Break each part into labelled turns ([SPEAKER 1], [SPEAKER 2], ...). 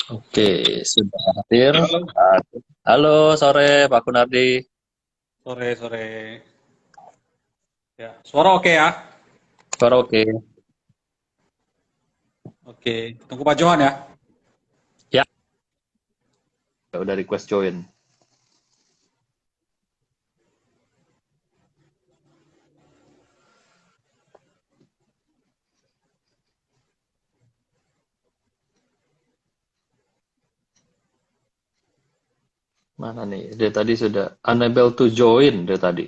[SPEAKER 1] Oke, sudah hadir.
[SPEAKER 2] Halo,
[SPEAKER 1] Halo, sore Pak Kunardi.
[SPEAKER 2] sore sore. Ya, suara oke ya?
[SPEAKER 1] Suara oke.
[SPEAKER 2] Oke, tunggu Pak Johan ya.
[SPEAKER 1] Ya, udah request join. Mana nih? Dia tadi sudah unable to join dia tadi.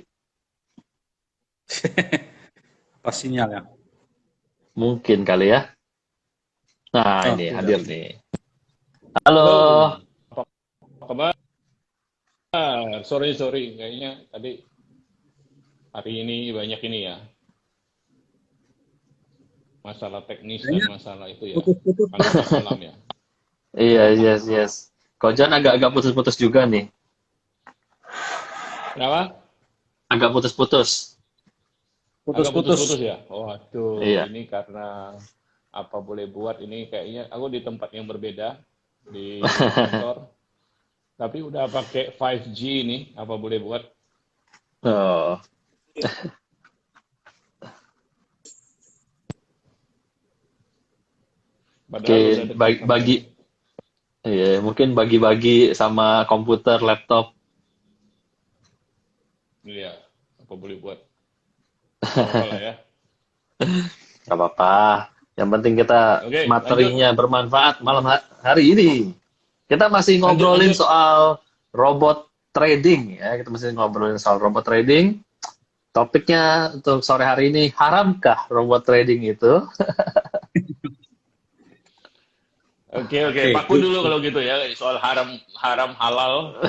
[SPEAKER 2] Pas sinyal ya.
[SPEAKER 1] Mungkin kali ya. Nah,
[SPEAKER 2] Oh,
[SPEAKER 1] ini
[SPEAKER 2] udah.
[SPEAKER 1] hadir nih. Halo.
[SPEAKER 3] Halo, apa kabar? Sorry, kayaknya tadi hari ini banyak ini ya, masalah teknis dan
[SPEAKER 2] Kayaknya
[SPEAKER 3] masalah itu ya,
[SPEAKER 2] putus-putus
[SPEAKER 3] karena
[SPEAKER 2] Pak.
[SPEAKER 3] udah malam ya.
[SPEAKER 1] Iya, yes. Kojan agak-agak putus-putus juga nih.
[SPEAKER 3] Kenapa?
[SPEAKER 1] Agak putus-putus.
[SPEAKER 3] Agak putus-putus
[SPEAKER 2] Putus-putus.
[SPEAKER 3] ya? Oh, aduh,
[SPEAKER 1] Iya.
[SPEAKER 3] ini karena apa boleh buat ini kayaknya aku di tempat yang berbeda di kantor, tapi udah pakai 5G ini, apa boleh buat?
[SPEAKER 1] Oh,
[SPEAKER 3] Padahal udah
[SPEAKER 1] mungkin
[SPEAKER 3] dekat
[SPEAKER 1] bagi,
[SPEAKER 3] sama
[SPEAKER 1] bagi
[SPEAKER 3] ini.
[SPEAKER 1] iya, mungkin bagi-bagi sama komputer, laptop.
[SPEAKER 3] Iya, apa boleh buat? Gak apa-apa lah ya.
[SPEAKER 1] Gak apa-apa. Yang penting kita
[SPEAKER 3] Oke, lanjut,
[SPEAKER 1] materinya bermanfaat malam hari ini. Kita masih
[SPEAKER 3] lanjut,
[SPEAKER 1] ngobrolin
[SPEAKER 3] lanjut.
[SPEAKER 1] soal robot trading ya. Kita masih ngobrolin soal robot trading. Topiknya untuk sore hari ini, haramkah robot trading itu?
[SPEAKER 3] Oke,
[SPEAKER 2] Oke.
[SPEAKER 3] Paku dulu kalau gitu ya soal haram haram halal.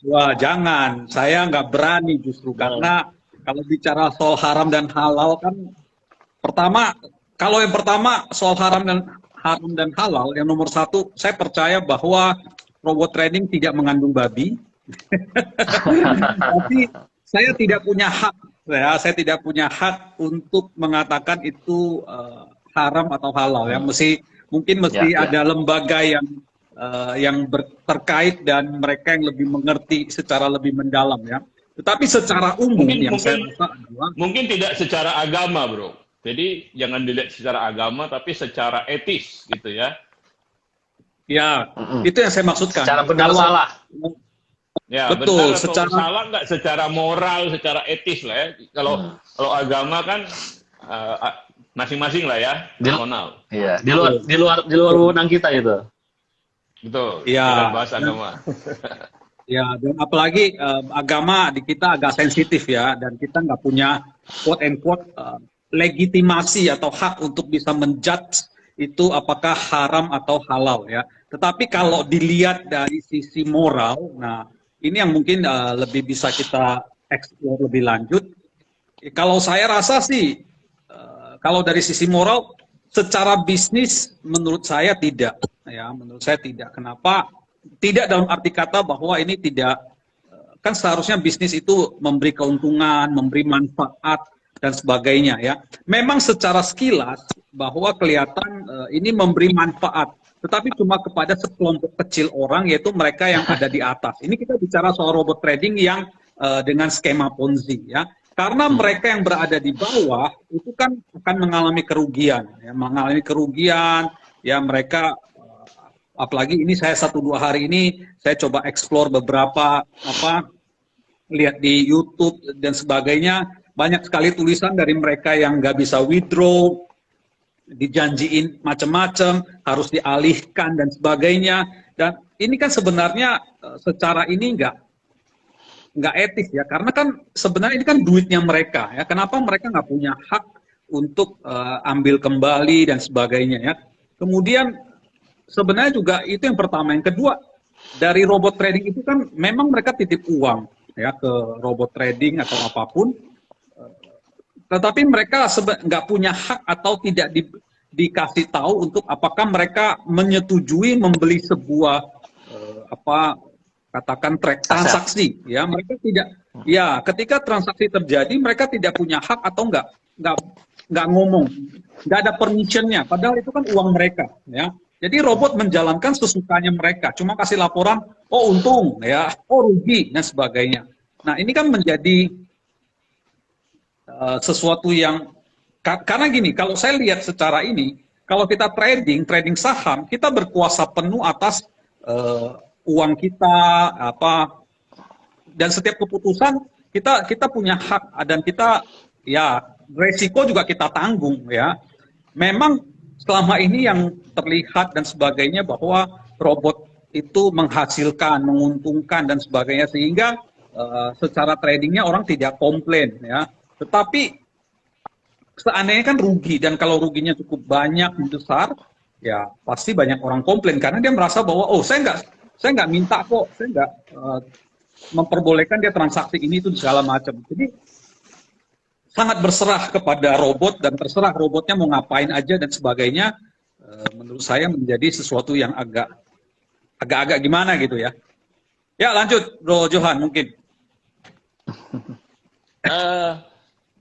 [SPEAKER 2] Wah, jangan. Saya nggak berani justru
[SPEAKER 1] Nah,
[SPEAKER 2] karena kalau bicara soal haram dan halal kan pertama, kalau yang pertama soal haram dan halal, yang nomor satu, saya percaya bahwa robot trading tidak mengandung babi. Tapi saya tidak punya hak, saya tidak punya hak untuk mengatakan itu haram atau halal ya. Mungkin
[SPEAKER 1] ya,
[SPEAKER 2] mesti
[SPEAKER 1] ya.
[SPEAKER 2] ada lembaga yang terkait dan mereka yang lebih mengerti secara lebih mendalam ya. Tetapi secara umum
[SPEAKER 3] Mungkin
[SPEAKER 2] yang
[SPEAKER 3] mungkin
[SPEAKER 2] saya rasa adalah
[SPEAKER 3] mungkin tidak secara agama, Bro. Jadi jangan dilihat secara agama tapi secara etis gitu ya.
[SPEAKER 2] ya
[SPEAKER 1] Mm-mm.
[SPEAKER 2] itu yang saya maksudkan.
[SPEAKER 1] Secara benar
[SPEAKER 2] Kalau
[SPEAKER 1] salah.
[SPEAKER 3] Ya, benar
[SPEAKER 2] betul
[SPEAKER 3] atau
[SPEAKER 2] secara
[SPEAKER 3] salah nggak secara moral, secara etis lah ya. Kalau
[SPEAKER 1] Hmm.
[SPEAKER 3] kalau agama kan masing-masing lah ya,
[SPEAKER 1] Di,
[SPEAKER 3] personal.
[SPEAKER 1] iya,
[SPEAKER 2] betul,
[SPEAKER 1] di luar
[SPEAKER 2] betul.
[SPEAKER 1] wewenang kita itu.
[SPEAKER 3] Betul. Jangan
[SPEAKER 2] Ya,
[SPEAKER 3] bahas agama.
[SPEAKER 2] ya, dan apalagi agama di kita agak sensitif ya, dan kita nggak punya quote and quote legitimasi atau hak untuk bisa menjudge itu apakah haram atau halal ya. Tetapi kalau dilihat dari sisi moral, nah ini yang mungkin lebih bisa kita explore lebih lanjut. Kalau saya rasa sih, kalau dari sisi moral, secara bisnis menurut saya tidak, ya menurut saya tidak. Kenapa? Tidak dalam arti kata bahwa ini tidak, kan seharusnya bisnis itu memberi keuntungan, memberi manfaat dan sebagainya ya. Memang secara sekilas bahwa kelihatan ini memberi manfaat, tetapi cuma kepada sekelompok kecil orang yaitu mereka yang ada di atas. Ini kita bicara soal robot trading yang dengan skema Ponzi ya. Karena
[SPEAKER 1] Hmm.
[SPEAKER 2] mereka yang berada di bawah itu kan akan mengalami kerugian, ya, mengalami kerugian, ya mereka apalagi ini saya 1 2 hari ini saya coba explore beberapa apa lihat di YouTube dan sebagainya, banyak sekali tulisan dari mereka yang nggak bisa withdraw, dijanjiin macam-macam, harus dialihkan dan sebagainya. Dan ini kan sebenarnya secara ini nggak etis ya, karena kan sebenarnya ini kan duitnya mereka ya. Kenapa mereka nggak punya hak untuk ambil kembali dan sebagainya ya. Kemudian sebenarnya juga itu yang pertama. Yang kedua, dari robot trading itu kan memang mereka titip uang ya ke robot trading atau apapun, tetapi mereka nggak punya hak atau tidak dikasih tahu untuk apakah mereka menyetujui membeli sebuah apa katakan
[SPEAKER 1] Aset.
[SPEAKER 2] transaksi ya, mereka tidak, ya ketika transaksi terjadi mereka tidak punya hak atau nggak ngomong, nggak ada permissionnya padahal itu kan uang mereka ya. Jadi robot menjalankan sesukanya mereka, cuma kasih laporan, oh untung ya, oh rugi dan sebagainya. Nah ini kan menjadi sesuatu yang karena gini, kalau saya lihat secara ini, kalau kita trading saham, kita berkuasa penuh atas uang kita, apa, dan setiap keputusan kita punya hak dan kita ya resiko juga kita tanggung ya. Memang selama ini yang terlihat dan sebagainya bahwa robot itu menghasilkan, menguntungkan dan sebagainya sehingga secara tradingnya orang tidak komplain ya. Tetapi seandainya kan rugi dan kalau ruginya cukup banyak besar, ya pasti banyak orang komplain karena dia merasa bahwa oh saya nggak minta kok, saya nggak memperbolehkan dia transaksi ini itu segala macam. Jadi sangat berserah kepada robot dan terserah robotnya mau ngapain aja dan sebagainya. Menurut saya menjadi sesuatu yang agak-agak gimana gitu ya. Ya lanjut Bro Johan mungkin.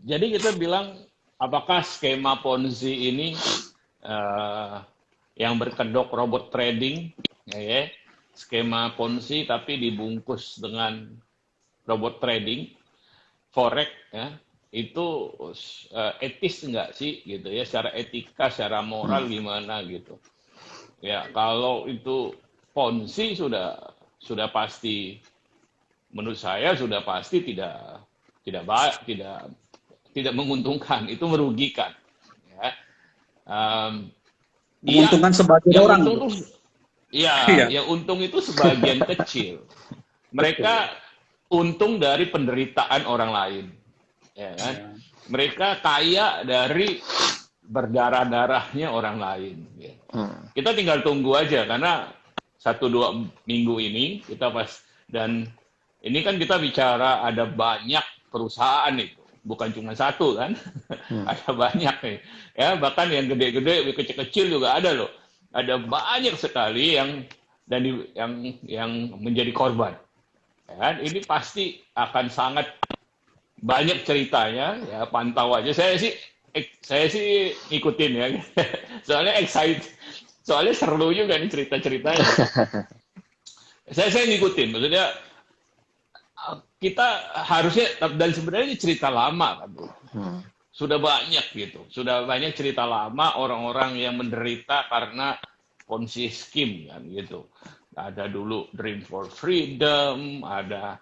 [SPEAKER 3] Jadi kita bilang apakah skema Ponzi ini yang berkedok robot trading, ya, skema Ponzi tapi dibungkus dengan robot trading, forex, ya, itu etis enggak sih gitu ya, secara etika, secara moral gimana gitu. Ya kalau itu Ponzi sudah pasti, menurut saya sudah pasti tidak menguntungkan, itu merugikan. Ya.
[SPEAKER 2] Menguntungkan sebagian
[SPEAKER 3] Yang
[SPEAKER 2] orang.
[SPEAKER 3] untung tuh, ya, yang untung itu sebagian kecil. Mereka untung dari penderitaan orang lain, ya kan? Ya. Mereka kaya dari berdarah-darahnya orang lain. Ya. Kita tinggal tunggu aja karena 1-2 minggu ini kita dan ini kan kita bicara ada banyak perusahaan itu, bukan cuma satu kan, ada banyak nih, ya bahkan yang gede-gede, kecil-kecil juga ada loh, ada banyak sekali yang menjadi korban, ya kan? Ini pasti akan sangat banyak ceritanya, ya pantau aja. Saya sih ikutin ya, soalnya excited, soalnya seru juga nih cerita-ceritanya. Saya ngikutin, maksudnya. Kita harusnya, dan sebenarnya ini cerita lama kan Bro. Sudah banyak gitu, sudah banyak cerita lama orang-orang yang menderita karena Ponzi scheme kan gitu. Ada dulu Dream for Freedom, ada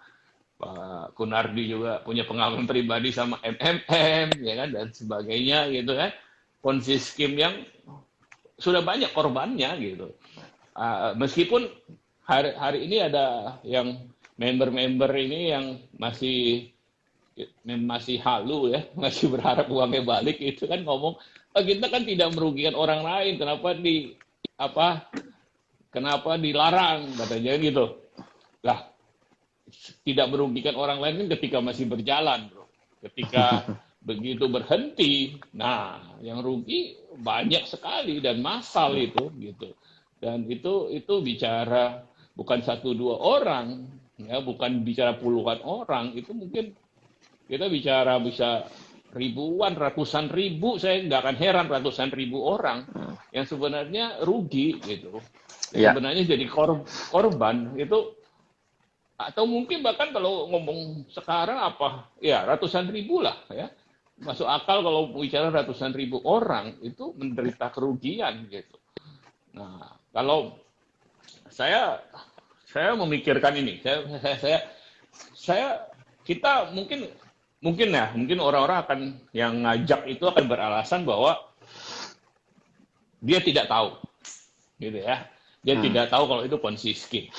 [SPEAKER 3] Pak Kunardi juga punya pengalaman pribadi sama MMM ya kan, dan sebagainya gitu kan. Ponzi scheme yang sudah banyak korbannya gitu. Meskipun hari ini ada yang member-member ini yang masih halu ya, masih berharap uangnya balik, itu kan ngomong, kita kan tidak merugikan orang lain, kenapa dilarang katanya gitu. Lah, tidak merugikan orang lain kan ketika masih berjalan, Bro. Ketika begitu berhenti, nah yang rugi banyak sekali dan massal itu gitu. Dan itu bicara bukan 1-2 orang, ya, bukan bicara puluhan orang, itu mungkin kita bicara bisa ribuan, ratusan ribu, saya nggak akan heran ratusan ribu orang yang sebenarnya rugi gitu. Sebenarnya jadi korban itu, atau mungkin bahkan kalau ngomong sekarang ya ratusan ribu lah ya. Masuk akal kalau bicara ratusan ribu orang itu menderita kerugian gitu. Nah, kalau saya memikirkan ini, kita mungkin orang-orang akan yang ngajak itu akan beralasan bahwa dia tidak tahu, gitu ya. Dia tidak tahu kalau itu Ponzi scheme.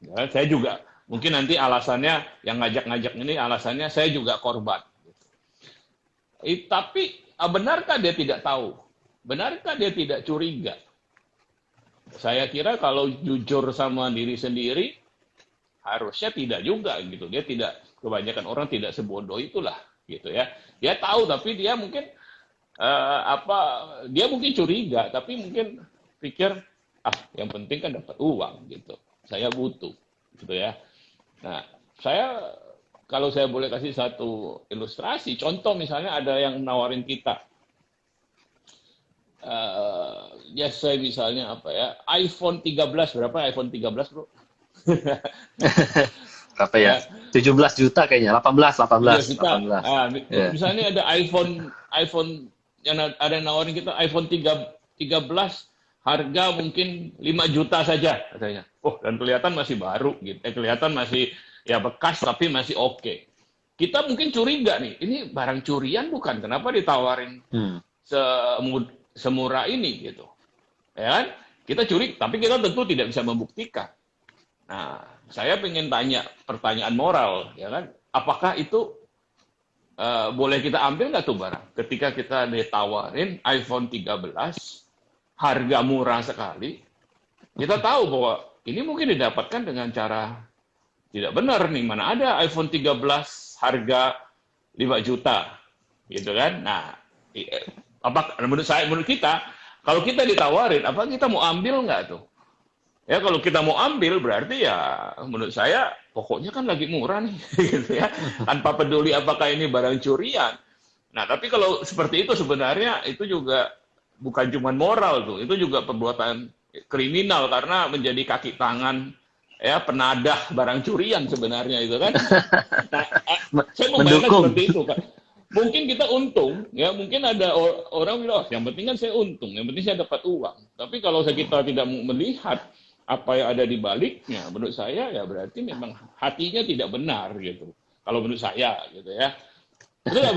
[SPEAKER 3] Ya, saya juga mungkin nanti alasannya yang ngajak-ngajak ini alasannya saya juga korban. Tapi benarkah dia tidak tahu? Benarkah dia tidak curiga? Saya kira kalau jujur sama diri sendiri, harusnya tidak juga gitu. Dia tidak, kebanyakan orang tidak sebodoh itulah gitu ya. Dia tahu tapi dia mungkin dia mungkin curiga, tapi mungkin pikir yang penting kan dapat uang gitu. Saya butuh gitu ya. Nah, kalau saya boleh kasih satu ilustrasi, contoh misalnya ada yang nawarin kita. saya misalnya apa ya, iPhone 13, berapa iPhone 13 bro?
[SPEAKER 1] Berapa ya?
[SPEAKER 3] Ya,
[SPEAKER 1] 17 juta kayaknya, 18,
[SPEAKER 3] 7
[SPEAKER 1] 18,
[SPEAKER 3] juta.
[SPEAKER 1] 18. Ya.
[SPEAKER 3] Misalnya ada iPhone yang ada nawarin kita iPhone 13 harga mungkin 5 juta saja katanya. Oh, dan kelihatan masih baru gitu. Kelihatan masih ya bekas tapi masih oke. Kita mungkin curiga nih, ini barang curian bukan? Kenapa ditawarin
[SPEAKER 1] Hmm.
[SPEAKER 3] semurah ini gitu? Ya kan? Kita curi, tapi kita tentu tidak bisa membuktikan. Nah, saya pengen tanya pertanyaan moral, ya kan? Apakah itu boleh kita ambil nggak tuh barang? Ketika kita ditawarin iPhone 13, harga murah sekali, kita tahu bahwa ini mungkin didapatkan dengan cara tidak benar nih. Mana ada iPhone 13 harga 5 juta, gitu kan? Nah, menurut kita, kalau kita ditawarin, apa kita mau ambil nggak tuh? Ya kalau kita mau ambil berarti ya menurut saya pokoknya kan lagi murah nih gitu ya. Tanpa peduli apakah ini barang curian. Nah, tapi kalau seperti itu sebenarnya itu juga bukan cuma moral tuh, itu juga perbuatan kriminal karena menjadi kaki tangan ya penadah barang curian sebenarnya itu kan. Nah, saya membayangkan
[SPEAKER 1] Mendukung.
[SPEAKER 3] seperti itu kan. Mungkin kita untung, ya mungkin ada orang bilang, oh, yang penting kan saya untung, yang penting saya dapat uang. Tapi kalau kita tidak melihat apa yang ada di baliknya, menurut saya ya berarti memang hatinya tidak benar gitu. Kalau menurut saya gitu ya. Betul nggak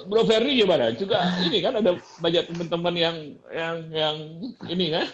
[SPEAKER 3] bro Ferry gimana? Juga ini kan ada banyak teman-teman yang ini kan.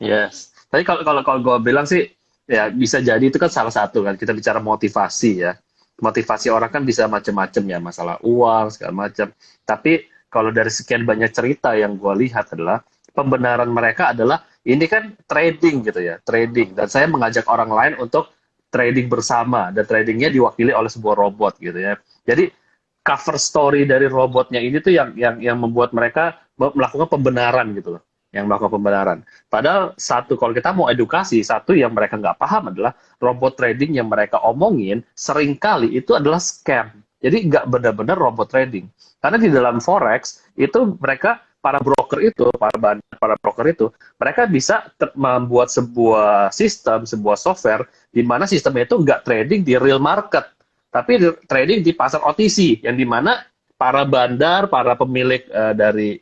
[SPEAKER 1] Yes. Tapi kalau gue bilang sih, ya bisa jadi itu kan salah satu kan. Kita bicara motivasi ya. Motivasi orang kan bisa macam-macam ya, masalah uang segala macam. Tapi kalau dari sekian banyak cerita yang gue lihat adalah pembenaran mereka adalah ini kan trading gitu ya, trading. Dan saya mengajak orang lain untuk trading bersama dan tradingnya diwakili oleh sebuah robot gitu ya. Jadi cover story dari robotnya ini tuh yang membuat mereka melakukan pembenaran gitu loh, yang melakukan pembenaran. Padahal kalau kita mau edukasi, satu yang mereka nggak paham adalah robot trading yang mereka omongin seringkali itu adalah scam. Jadi nggak benar-benar robot trading. Karena di dalam forex itu mereka para broker itu, para broker itu, mereka bisa membuat sebuah sistem, sebuah software di mana sistemnya itu nggak trading di real market, tapi trading di pasar OTC, yang dimana para bandar, para pemilik dari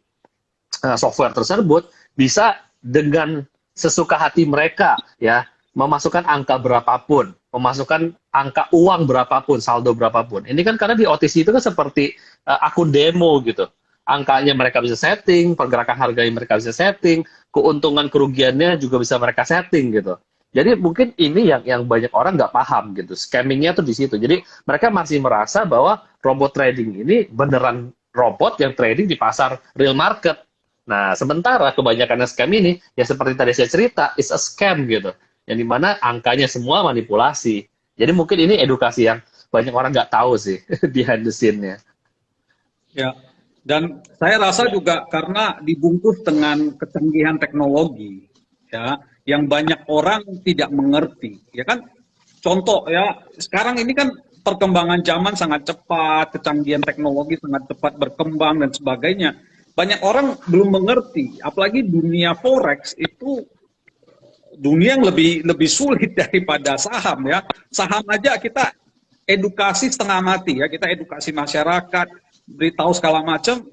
[SPEAKER 1] software tersebut bisa dengan sesuka hati mereka ya memasukkan angka berapapun, memasukkan angka uang berapapun, saldo berapapun. Ini kan karena di OTC itu kan seperti akun demo gitu. Angkanya mereka bisa setting, pergerakan harganya mereka bisa setting, keuntungan kerugiannya juga bisa mereka setting gitu. Jadi mungkin ini yang banyak orang nggak paham gitu. Scammingnya tuh di situ. Jadi mereka masih merasa bahwa robot trading ini beneran robot yang trading di pasar real market. Nah, sementara kebanyakan scam ini, ya seperti tadi saya cerita, is a scam gitu. Yang dimana angkanya semua manipulasi. Jadi mungkin ini edukasi yang banyak orang nggak tahu sih, behind the scene-nya.
[SPEAKER 2] Ya, dan saya rasa juga karena dibungkus dengan kecanggihan teknologi, ya, yang banyak orang tidak mengerti, ya kan? Contoh ya, sekarang ini kan perkembangan zaman sangat cepat, kecanggihan teknologi sangat cepat berkembang dan sebagainya. Banyak orang belum mengerti, apalagi dunia forex itu dunia yang lebih sulit daripada saham ya. Saham aja kita edukasi setengah mati ya, kita edukasi masyarakat, beritahu segala macam.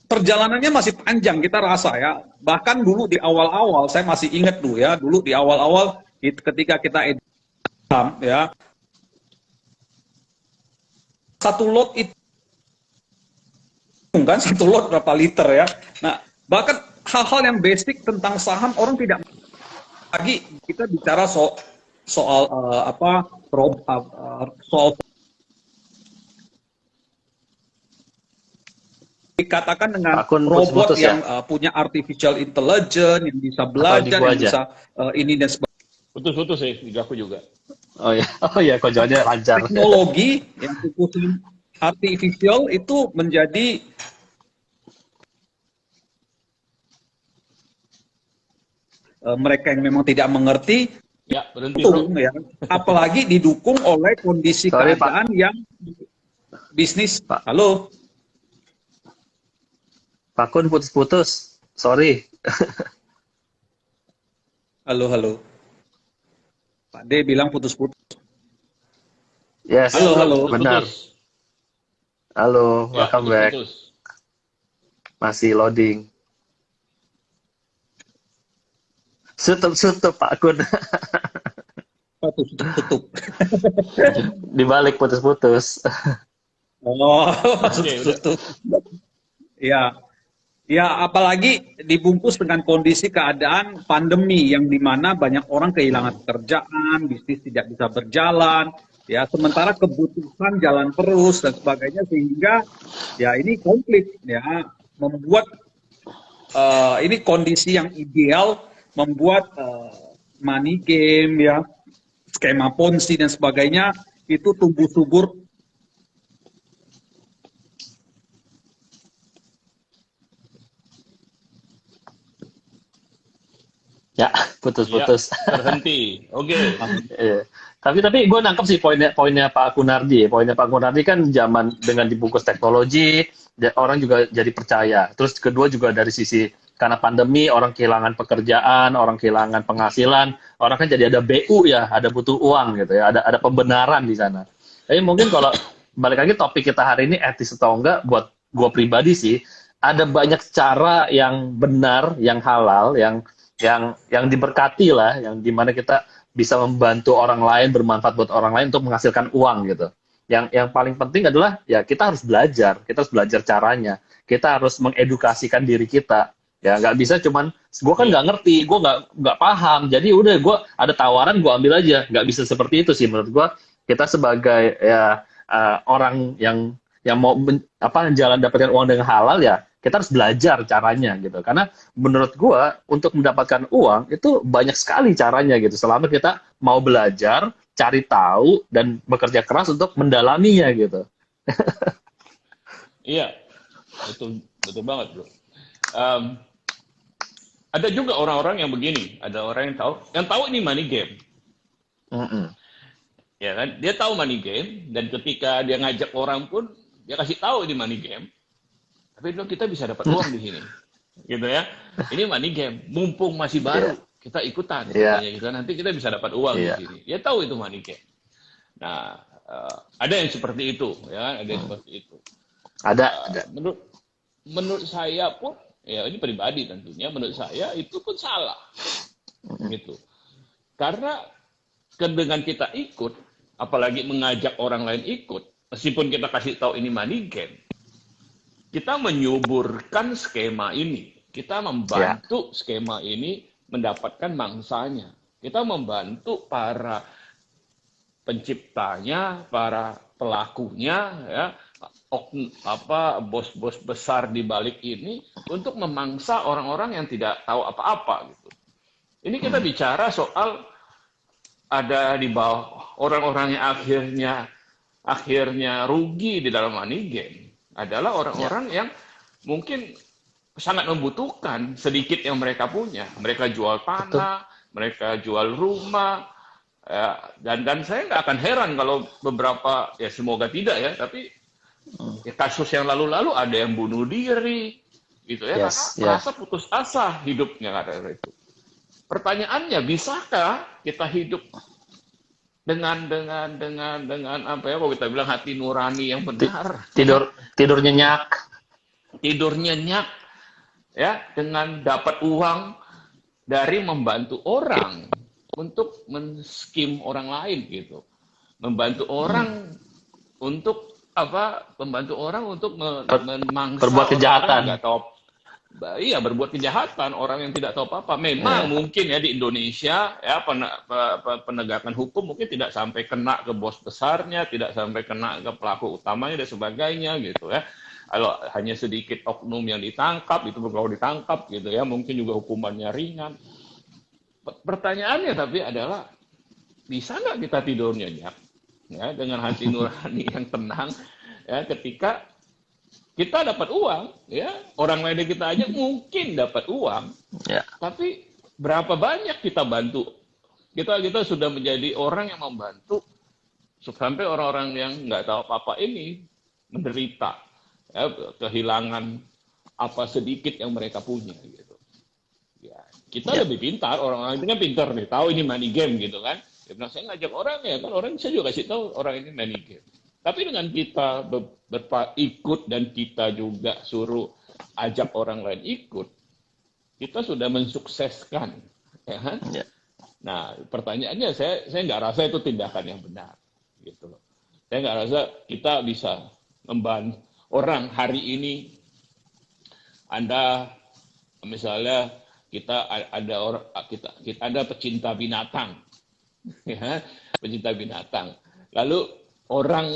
[SPEAKER 2] Perjalanannya masih panjang kita rasa ya. Bahkan dulu di awal-awal saya masih ingat dulu ya, dulu di awal-awal ketika kita edukasi ya, satu lot itu kan satu lot berapa liter ya. Nah, bahkan hal-hal yang basic tentang saham orang tidak lagi. Kita bicara soal soal dikatakan dengan
[SPEAKER 1] Akun
[SPEAKER 2] robot
[SPEAKER 1] putus-putus
[SPEAKER 2] yang
[SPEAKER 1] ya?
[SPEAKER 2] punya artificial intelligence, yang bisa belajar, yang bisa ini dan sebagainya.
[SPEAKER 3] Putus-putus sih, di aku juga.
[SPEAKER 1] Oh ya, kok jawabannya lancar.
[SPEAKER 2] Teknologi yang fokusin artificial itu menjadi mereka yang memang tidak mengerti,
[SPEAKER 3] Ya, berhenti bro.
[SPEAKER 2] ya, apalagi didukung oleh kondisi
[SPEAKER 1] Sorry,
[SPEAKER 2] keadaan
[SPEAKER 1] Pak.
[SPEAKER 2] yang bisnis.
[SPEAKER 1] Pak.
[SPEAKER 2] Halo,
[SPEAKER 1] Pak Kun putus-putus. Sorry.
[SPEAKER 2] Halo, halo. Pak D bilang putus-putus.
[SPEAKER 1] Yes,
[SPEAKER 3] Ya,
[SPEAKER 2] Halo,
[SPEAKER 3] belum
[SPEAKER 2] halo.
[SPEAKER 1] benar.
[SPEAKER 3] putus-putus.
[SPEAKER 1] Halo,
[SPEAKER 3] Ya,
[SPEAKER 1] welcome back.
[SPEAKER 3] putus-putus.
[SPEAKER 1] Masih loading. Sutup Pak Kun.
[SPEAKER 2] Oh, tutup.
[SPEAKER 1] Dibalik putus-putus.
[SPEAKER 2] Oh, maksud
[SPEAKER 3] Oke, udah.
[SPEAKER 2] tutup. Ya, ya, apalagi dibungkus dengan kondisi keadaan pandemi yang dimana banyak orang kehilangan pekerjaan, bisnis tidak bisa berjalan, ya, sementara kebutuhan jalan terus dan sebagainya sehingga ya ini konflik, ya, membuat ini kondisi yang ideal membuat money game, ya, skema ponzi dan sebagainya itu tumbuh subur.
[SPEAKER 1] Ya,
[SPEAKER 3] Ya,
[SPEAKER 1] putus-putus.
[SPEAKER 3] terhenti. Oke.
[SPEAKER 1] Iya. Tapi gue nangkep sih poinnya Pak Kunardi. Poinnya Pak Kunardi kan zaman dengan dibungkus teknologi, orang juga jadi percaya. Terus kedua juga dari sisi karena pandemi orang kehilangan pekerjaan, orang kehilangan penghasilan, orang kan jadi ada BU ya, ada butuh uang gitu ya, ada pembenaran di sana. Tapi mungkin kalau balik lagi topik kita hari ini etis atau enggak, buat gue pribadi sih ada banyak cara yang benar, yang halal, yang diberkati lah, yang dimana kita bisa membantu orang lain, bermanfaat buat orang lain untuk menghasilkan uang gitu. Yang paling penting adalah ya kita harus belajar caranya, kita harus mengedukasikan diri kita. Ya nggak bisa cuman gue kan
[SPEAKER 3] Iya.
[SPEAKER 1] nggak ngerti, gue nggak paham, jadi udah gue ada tawaran gue ambil aja, nggak bisa seperti itu sih menurut gue. Kita sebagai ya orang yang mau jalan dapatkan uang dengan halal ya kita harus belajar caranya gitu, karena menurut gua untuk mendapatkan uang itu banyak sekali caranya gitu selama kita mau belajar, cari tahu dan bekerja keras untuk mendalaminya gitu.
[SPEAKER 3] Iya, betul betul banget, Bro. Em, ada juga orang-orang yang begini, ada orang yang tahu ini money game,
[SPEAKER 1] Mm-mm.
[SPEAKER 3] ya kan? Dia tahu money game dan ketika dia ngajak orang pun dia kasih tahu ini money game. Tapi bilang kita bisa dapat uang di sini, gitu ya. Ini money game, mumpung masih baru, kita ikutan,
[SPEAKER 1] Iya.
[SPEAKER 3] katanya gitu. Nanti kita bisa dapat uang di
[SPEAKER 1] Iya.
[SPEAKER 3] sini. Dia tahu itu money game. Nah, ada yang seperti itu, ya kan? Ada yang seperti itu.
[SPEAKER 1] Ada.
[SPEAKER 3] Menurut saya pun, ya ini pribadi tentunya, menurut saya itu pun salah, gitu. Karena dengan kita ikut, apalagi mengajak orang lain ikut, meskipun kita kasih tahu ini money game, kita menyuburkan skema ini. Kita membantu skema ini mendapatkan mangsanya. Kita membantu para penciptanya, para pelakunya, ya, bos-bos besar di balik ini untuk memangsa orang-orang yang tidak tahu apa-apa gitu. Ini kita bicara soal ada di bawah orang-orang yang akhirnya rugi di dalam money game adalah orang-orang yang mungkin sangat membutuhkan sedikit yang mereka punya. Mereka jual tanah, mereka jual rumah, ya, dan saya nggak akan heran kalau beberapa, ya semoga tidak ya, tapi ya, kasus yang lalu-lalu ada yang bunuh diri, gitu ya, karena merasa putus asa hidupnya karena itu. Pertanyaannya, bisakah kita hidup dengan apa ya, kalau kita bilang hati nurani yang benar,
[SPEAKER 1] Tidur nyenyak.
[SPEAKER 3] Ya, dengan dapat uang dari membantu orang untuk men-skim orang lain gitu, membantu orang untuk membantu orang untuk memangsa
[SPEAKER 1] berbuat kejahatan.
[SPEAKER 3] Nggak tahu. Iya, berbuat kejahatan, orang yang tidak tahu apa-apa. Memang mungkin ya di Indonesia ya penegakan hukum mungkin tidak sampai kena ke bos besarnya, tidak sampai kena ke pelaku utamanya dan sebagainya gitu ya. Kalau hanya sedikit oknum yang ditangkap, itu kalau ditangkap gitu ya, mungkin juga hukumannya ringan. Pertanyaannya tapi adalah, bisa nggak kita tidur nyenyak ya dengan hati nurani yang tenang ya ketika kita dapat uang, ya orang lain kita aja mungkin dapat uang, tapi berapa banyak kita bantu? Kita sudah menjadi orang yang membantu sampai orang-orang yang nggak tahu apa-apa ini menderita, ya, kehilangan apa sedikit yang mereka punya gitu. Ya, kita lebih pintar, orang-orang itu kan pintar nih, tahu ini money game gitu kan. Ya, bilang, saya ngajak orang ya kan, orang saya juga kasih tahu orang ini money game. Tapi dengan kita ikut dan kita juga suruh ajak orang lain ikut, kita sudah mensukseskan, ya kan?
[SPEAKER 1] Ya.
[SPEAKER 3] Nah, pertanyaannya saya nggak rasa itu tindakan yang benar, gitu loh. Saya nggak rasa kita bisa membantu orang hari ini. Anda misalnya kita ada pecinta binatang, ya, pecinta binatang. Lalu orang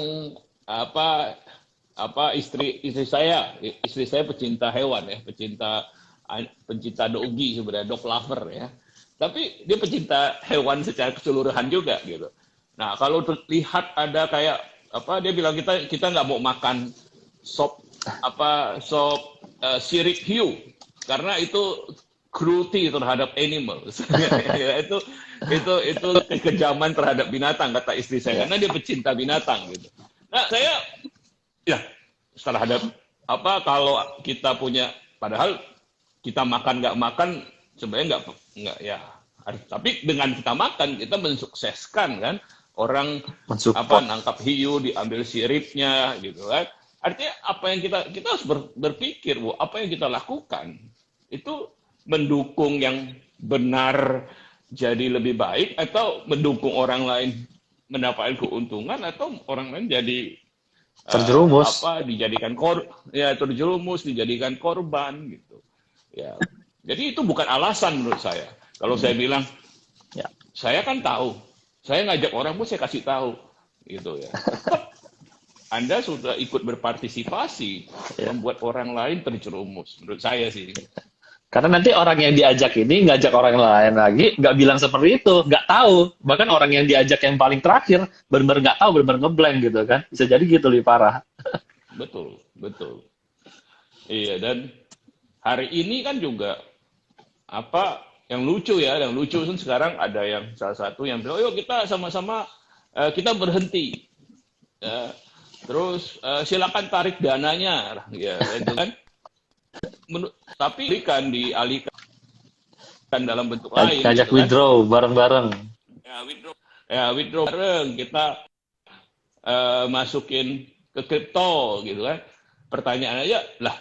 [SPEAKER 3] istri saya pecinta hewan ya, pecinta doggy sebenarnya, dog lover ya. Tapi dia pecinta hewan secara keseluruhan juga gitu. Nah, kalau terlihat ada kayak dia bilang kita nggak mau makan sop sirip hiu karena itu cruelty terhadap animals. Ya, itu kekejaman terhadap binatang kata istri saya karena dia pecinta binatang gitu. Nah, saya ya terhadap kalau kita punya padahal kita makan nggak makan sebenarnya nggak ya. Tapi dengan kita makan kita mensukseskan kan orang nangkap hiu diambil siripnya gitu kan. Artinya apa yang kita harus berpikir apa yang kita lakukan itu mendukung yang benar jadi lebih baik atau mendukung orang lain mendapatkan keuntungan atau orang lain jadi
[SPEAKER 1] terjerumus
[SPEAKER 3] terjerumus dijadikan korban gitu ya. Jadi itu bukan alasan menurut saya. Kalau saya bilang saya kan tahu, saya ngajak orang pun saya kasih tahu gitu ya. Anda sudah ikut berpartisipasi membuat orang lain terjerumus menurut saya sih.
[SPEAKER 1] Karena nanti orang yang diajak ini ngajak orang lain lagi, nggak bilang seperti itu, nggak tahu. Bahkan orang yang diajak yang paling terakhir, benar-benar nggak tahu, benar-benar ngeblank gitu kan. Bisa jadi gitu lebih parah.
[SPEAKER 3] Betul. Iya, dan hari ini kan juga, yang lucu kan sekarang ada yang salah satu yang bilang, yuk kita sama-sama, kita berhenti. Ya, terus silakan tarik dananya, ya, itu kan. Tapi dialihkan dalam bentuk lain.
[SPEAKER 1] Ajak
[SPEAKER 3] gitu
[SPEAKER 1] withdraw bareng-bareng.
[SPEAKER 3] Withdraw bareng. Kita masukin ke kripto gitu kan. Pertanyaannya lah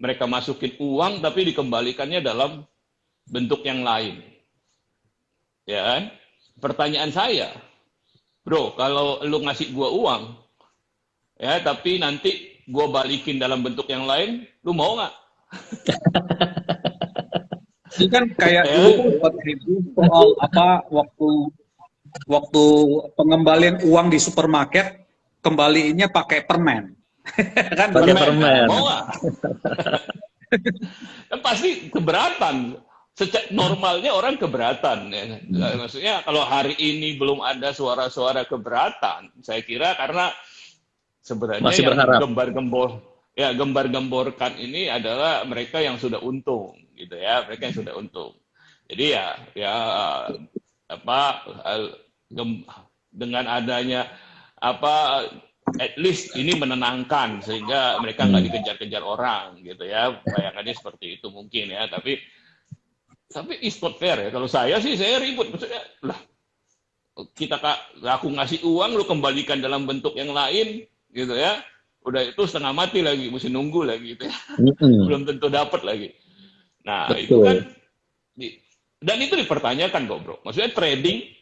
[SPEAKER 3] mereka masukin uang tapi dikembalikannya dalam bentuk yang lain. Ya kan? Pertanyaan saya, bro, kalau lu ngasih gua uang ya tapi nanti gue balikin dalam bentuk yang lain, lu mau nggak?
[SPEAKER 2] Ini kan kayak dulu soal waktu pengembalian uang di supermarket, kembaliinnya pakai permen. Kan
[SPEAKER 1] pakai permen.
[SPEAKER 3] Mau nggak? Kan pasti keberatan. Sejak normalnya orang keberatan. Ya. Maksudnya kalau hari ini belum ada suara-suara keberatan, saya kira karena sebenarnya
[SPEAKER 1] masih
[SPEAKER 3] yang
[SPEAKER 1] berharap.
[SPEAKER 3] Gembar-gemborkan ini adalah mereka yang sudah untung gitu ya, mereka yang sudah untung. Jadi dengan adanya at least ini menenangkan sehingga mereka nggak dikejar-kejar orang gitu ya, bayangannya seperti itu mungkin ya. Tapi it's not fair ya. Kalau saya ribut, maksudnya lah aku ngasih uang lu kembalikan dalam bentuk yang lain gitu ya, udah itu setengah mati lagi, mesti nunggu lagi gitu ya. Belum tentu dapat lagi. Nah, betul. Itu kan dan itu dipertanyakan kok, bro. Maksudnya trading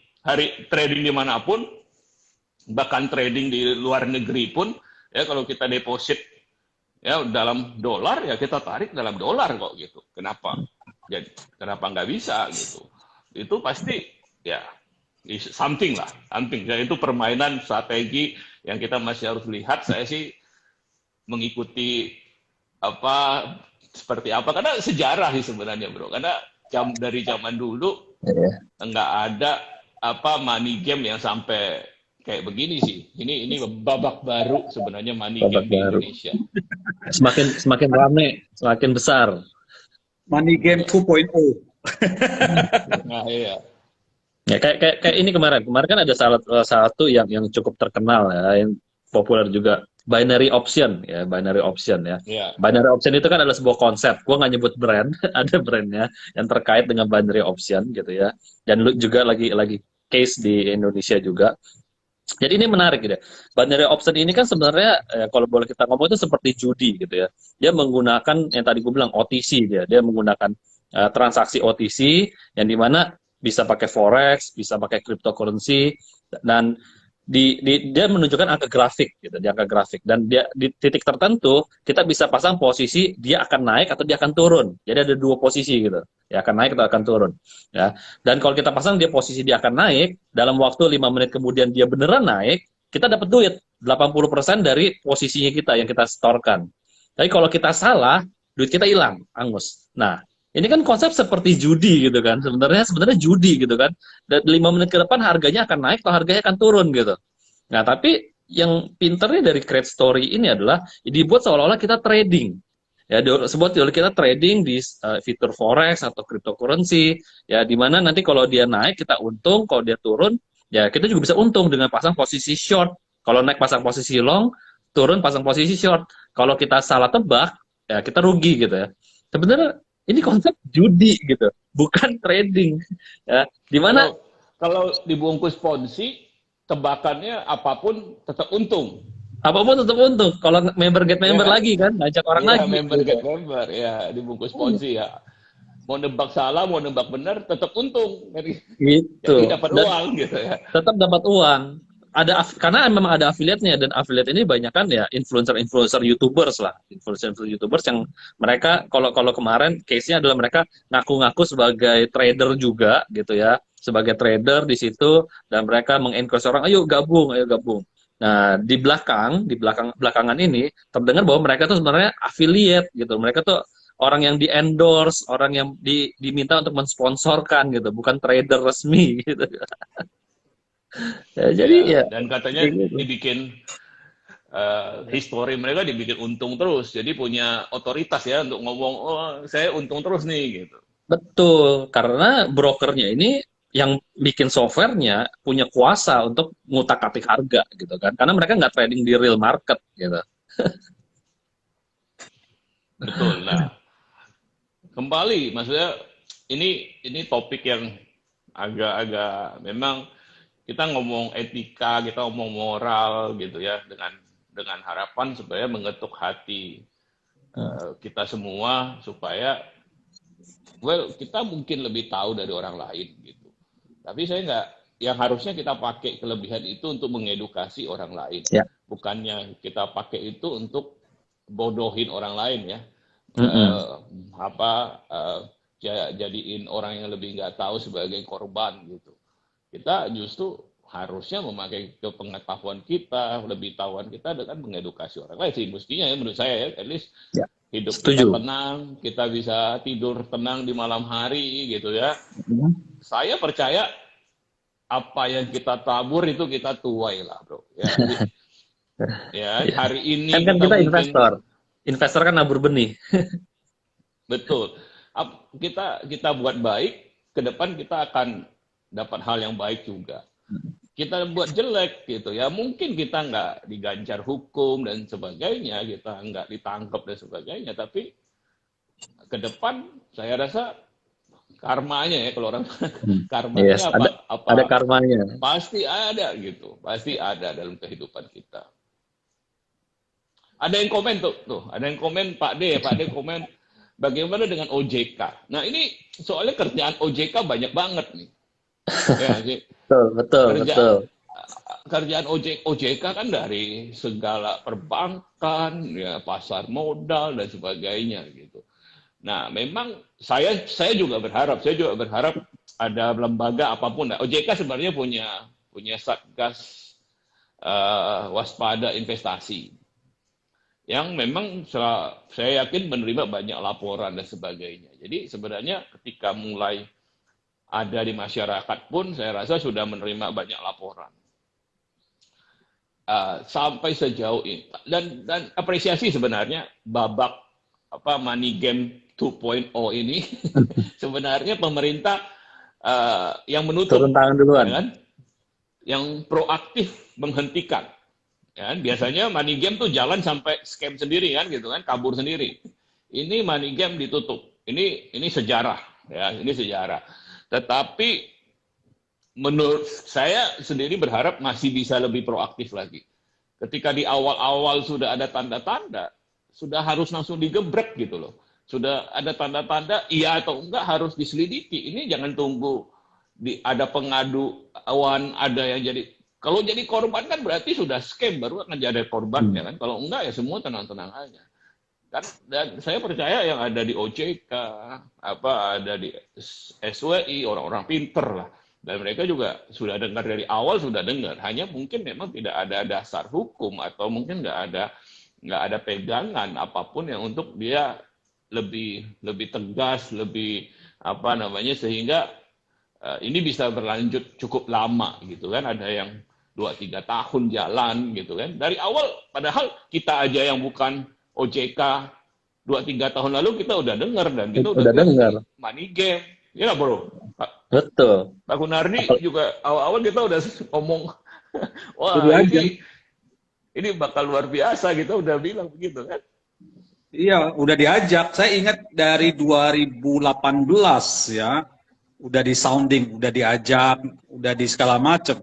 [SPEAKER 3] dimanapun, bahkan trading di luar negeri pun ya, kalau kita deposit ya dalam dolar ya kita tarik dalam dolar kok gitu. Kenapa? Jadi kenapa nggak bisa gitu? Itu pasti ya something. Ya, itu permainan strategi yang kita masih harus lihat. Saya sih mengikuti seperti apa karena sejarah sih sebenarnya, bro. Karena dari zaman dulu nggak ada money game yang sampai kayak begini sih. Ini babak baru sebenarnya money game di Indonesia.
[SPEAKER 1] Semakin rame, semakin besar.
[SPEAKER 2] Money game 2.0.
[SPEAKER 3] Nah, iya.
[SPEAKER 1] Ya, kayak ini kemarin kan ada salah satu yang cukup terkenal ya, yang populer juga binary option ya, binary option ya.
[SPEAKER 3] Ya.
[SPEAKER 1] Binary option itu kan adalah sebuah konsep. Gua nggak nyebut brand, ada brandnya yang terkait dengan binary option gitu ya. Dan lu juga lagi case di Indonesia juga. Jadi ini menarik gitu ya. Binary option ini kan sebenarnya kalau boleh kita ngomong itu seperti judi gitu ya. Dia menggunakan yang tadi gue bilang OTC dia menggunakan transaksi OTC yang dimana bisa pakai forex, bisa pakai cryptocurrency dan dia menunjukkan angka grafik gitu, di angka grafik dan dia di titik tertentu kita bisa pasang posisi dia akan naik atau dia akan turun. Jadi ada dua posisi gitu. Ya akan naik atau akan turun. Ya. Dan kalau kita pasang dia posisi dia akan naik, dalam waktu 5 menit kemudian dia beneran naik, kita dapat duit 80% dari posisinya kita yang kita setorkan. Tapi kalau kita salah, duit kita hilang, angus. Nah, ini kan konsep seperti judi gitu kan. Sebenarnya judi gitu kan. Dan 5 menit ke depan harganya akan naik atau harganya akan turun gitu. Nah, tapi yang pinternya dari Create Story ini adalah dibuat seolah-olah kita trading. Ya, sebuah teori kita trading di fitur forex atau cryptocurrency, ya di mana nanti kalau dia naik kita untung, kalau dia turun, ya kita juga bisa untung dengan pasang posisi short. Kalau naik pasang posisi long, turun pasang posisi short. Kalau kita salah tebak, ya kita rugi gitu ya. Sebenarnya ini konsep judi gitu, bukan trading. Ya, di mana
[SPEAKER 3] kalau dibungkus ponzi, tebakannya apapun tetap untung.
[SPEAKER 1] apapun tetap untung. Kalau member get member
[SPEAKER 3] Ya.
[SPEAKER 1] lagi kan, ngajak orang
[SPEAKER 3] Ya,
[SPEAKER 1] lagi.
[SPEAKER 3] member get member, ya dibungkus ponzi ya. Mau nebak salah, mau nebak benar, tetap untung.
[SPEAKER 1] Gitu.
[SPEAKER 3] Jadi dapat uang gitu ya.
[SPEAKER 1] Tetap dapat uang. Karena memang ada affiliate-nya dan affiliate ini banyak kan ya influencer YouTubers lah, influencer YouTubers yang mereka kalau kemarin case-nya adalah mereka ngaku-ngaku sebagai trader juga gitu ya, sebagai trader di situ dan mereka mengencourage orang ayo gabung. Nah, belakangan ini terdengar bahwa mereka tuh sebenarnya affiliate gitu. Mereka tuh orang yang di-endorse, orang yang diminta untuk mensponsorkan gitu, bukan trader resmi gitu. Ya, jadi ya
[SPEAKER 3] dan katanya
[SPEAKER 1] gitu.
[SPEAKER 3] dibikin history mereka dibikin untung terus. Jadi punya otoritas ya untuk ngomong, oh saya untung terus nih gitu.
[SPEAKER 1] Betul, karena brokernya ini yang bikin softwarenya punya kuasa untuk ngutak-atik harga gitu kan. Karena mereka nggak trading di real market gitu.
[SPEAKER 3] Betul. Nah, kembali maksudnya ini topik yang agak-agak memang kita ngomong etika, kita ngomong moral gitu ya dengan harapan supaya mengetuk hati kita semua supaya kita mungkin lebih tahu dari orang lain gitu. Tapi saya nggak, yang harusnya kita pakai kelebihan itu untuk mengedukasi orang lain.
[SPEAKER 1] Ya.
[SPEAKER 3] Bukannya kita pakai itu untuk bodohin orang lain ya. Jadiin orang yang lebih nggak tahu sebagai korban gitu. Kita justru harusnya memakai kepengetahuan kita, lebih tahuan kita dengan mengedukasi orang lain sih mestinya ya menurut saya ya, at least hidup kita tenang, kita bisa tidur tenang di malam hari gitu ya. Saya percaya apa yang kita tabur itu kita tuai lah bro. Ya, hari ini
[SPEAKER 1] kan kita investor kan nabur benih.
[SPEAKER 3] Betul. Kita buat baik, ke depan kita akan dapat hal yang baik juga. Kita buat jelek gitu ya, mungkin kita nggak diganjar hukum dan sebagainya, kita nggak ditangkap dan sebagainya, tapi ke depan saya rasa karmanya ya kalau orang karmanya
[SPEAKER 1] ada karmanya.
[SPEAKER 3] Pasti ada gitu, pasti ada dalam kehidupan kita. Ada yang komen tuh, ada yang komen Pak D komen bagaimana dengan OJK. Nah ini soalnya kerjaan OJK banyak banget nih. Ya,
[SPEAKER 1] betul.
[SPEAKER 3] Kerjaan OJK kan dari segala perbankan, ya pasar modal dan sebagainya gitu. Nah, memang saya juga berharap ada lembaga apapun. Nah, OJK sebenarnya punya Satgas waspada investasi yang memang saya yakin menerima banyak laporan dan sebagainya. Jadi sebenarnya ketika mulai ada di masyarakat pun saya rasa sudah menerima banyak laporan. Sampai sejauh ini dan apresiasi sebenarnya babak money game 2.0 ini sebenarnya pemerintah yang menutup
[SPEAKER 1] turun tangan duluan
[SPEAKER 3] kan? Yang proaktif menghentikan Ya kan? Biasanya money game tuh jalan sampai scam sendiri kan gitu kan, kabur sendiri. Ini money game ditutup. Ini sejarah ya, ini sejarah. Tetapi menurut saya sendiri berharap masih bisa lebih proaktif lagi. Ketika di awal-awal sudah ada tanda-tanda, sudah harus langsung digebrek gitu loh. Sudah ada tanda-tanda, iya atau enggak harus diselidiki. Ini jangan tunggu ada pengaduan, ada yang jadi. Kalau jadi korban kan berarti sudah scam, baru akan jadi korban ya kan. Kalau enggak ya semua tenang-tenang aja. Kan, dan saya percaya yang ada di OJK, ada di SWI, orang-orang pinter lah. Dan mereka juga sudah dengar dari awal, sudah dengar. Hanya mungkin memang tidak ada dasar hukum atau mungkin nggak ada pegangan apapun yang untuk dia lebih tegas, lebih apa namanya, sehingga ini bisa berlanjut cukup lama gitu kan. Ada yang 2-3 tahun jalan gitu kan. Dari awal, padahal kita aja yang bukan OJK 2-3 tahun lalu kita udah dengar dan kita udah
[SPEAKER 4] dengar
[SPEAKER 3] money game. Ya bro.
[SPEAKER 4] betul.
[SPEAKER 3] Pak Gunardi juga awal-awal kita udah ngomong, wah ini bakal luar biasa, kita udah bilang begitu kan.
[SPEAKER 2] Iya, udah diajak. Saya ingat dari 2018 ya, udah di sounding, udah diajak, udah di segala macam.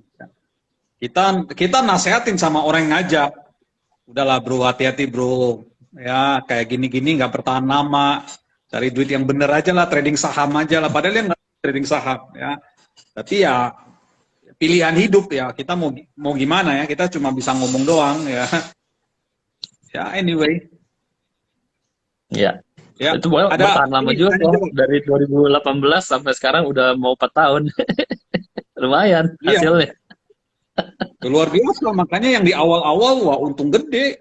[SPEAKER 2] Kita nasehatin sama orang yang ngajak. Udahlah bro, hati-hati bro. Ya, kayak gini-gini nggak bertahan lama. Cari duit yang bener aja lah, trading saham aja lah. Padahal yang nggak trading saham ya. Tapi ya pilihan hidup ya. Kita mau gimana ya? Kita cuma bisa ngomong doang ya. Ya anyway.
[SPEAKER 4] Ya.
[SPEAKER 2] Ya,
[SPEAKER 4] Itu bertahan lama juga kok. Dari 2018 sampai sekarang udah mau 4 tahun. Lumayan hasilnya.
[SPEAKER 2] Luar biasa, makanya yang di awal-awal wah untung gede.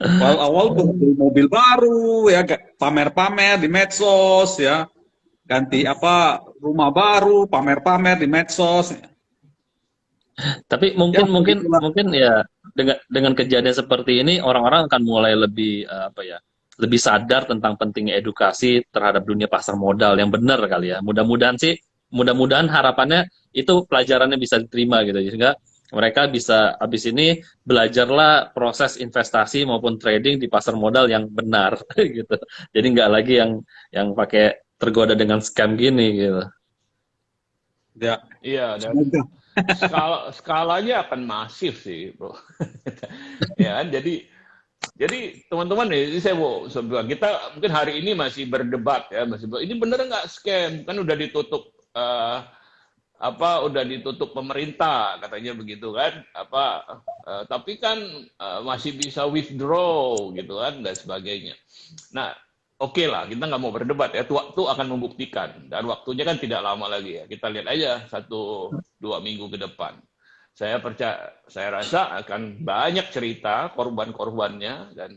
[SPEAKER 2] Awal-awal tuh beli mobil baru ya, pamer-pamer di medsos ya. Ganti rumah baru, pamer-pamer di medsos.
[SPEAKER 4] Tapi mungkin ya dengan kejadian seperti ini orang-orang akan mulai lebih lebih sadar tentang pentingnya edukasi terhadap dunia pasar modal yang benar kali ya. Mudah-mudahan harapannya itu pelajarannya bisa diterima gitu, sehingga mereka bisa habis ini belajarlah proses investasi maupun trading di pasar modal yang benar gitu. Jadi nggak lagi yang pakai tergoda dengan scam gini gitu.
[SPEAKER 2] Ya.
[SPEAKER 3] Iya, dan skalanya akan masif sih, bro. Ya kan, jadi teman-teman nih, saya mau sebuah, kita mungkin hari ini masih berdebat ya, ini bener nggak scam? Kan udah ditutup udah ditutup pemerintah katanya begitu kan, tapi kan masih bisa withdraw gitu kan dan sebagainya. Nah, oke lah, kita nggak mau berdebat ya, waktu akan membuktikan dan waktunya kan tidak lama lagi ya. Kita lihat aja 1-2 minggu ke depan. Saya rasa akan banyak cerita korban-korbannya dan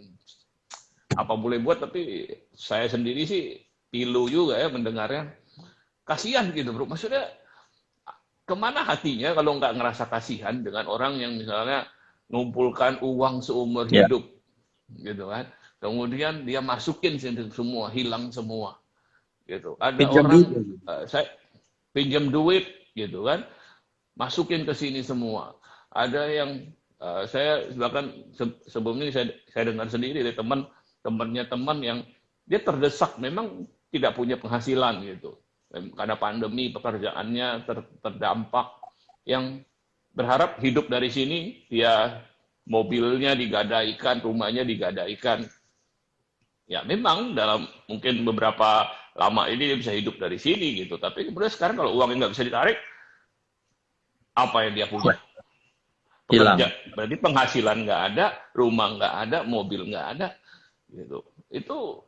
[SPEAKER 3] apa boleh buat, tapi saya sendiri sih pilu juga ya mendengarnya. Kasihan gitu bro, maksudnya kemana hatinya kalau nggak ngerasa kasihan dengan orang yang misalnya ngumpulkan uang seumur hidup gitu kan, kemudian dia masukin semua, hilang semua gitu. Ada pinjam orang saya pinjam duit gitu kan, masukin ke sini semua. Ada yang saya bahkan sebelum ini saya dengar sendiri dari temannya teman yang dia terdesak, memang tidak punya penghasilan gitu. Karena pandemi pekerjaannya terdampak, yang berharap hidup dari sini, dia mobilnya digadaikan, rumahnya digadaikan. Ya memang dalam mungkin beberapa lama ini dia bisa hidup dari sini gitu. Tapi kemudian sekarang kalau uangnya nggak bisa ditarik, apa yang dia punya? Pekerja, berarti penghasilan nggak ada, rumah nggak ada, mobil nggak ada, gitu. Itu,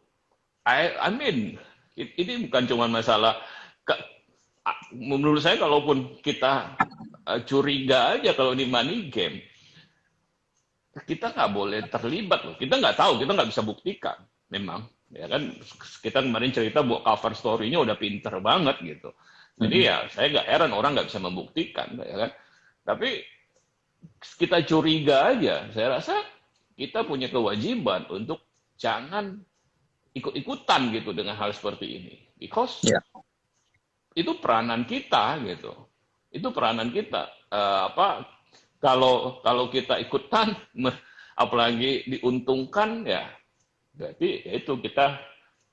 [SPEAKER 3] I mean, ini bukan cuma masalah. Menurut saya, kalaupun kita curiga aja kalau ini money game, kita nggak boleh terlibat loh. Kita nggak tahu, kita nggak bisa buktikan, memang. Ya kan, kita kemarin cerita bahwa cover story-nya udah pinter banget gitu. Jadi ya saya nggak heran orang nggak bisa membuktikan, ya kan. Tapi kita curiga aja, saya rasa kita punya kewajiban untuk jangan ikut-ikutan gitu dengan hal seperti ini, because itu peranan kita gitu, itu peranan kita, kalau kita ikutan, apalagi diuntungkan, ya berarti ya itu kita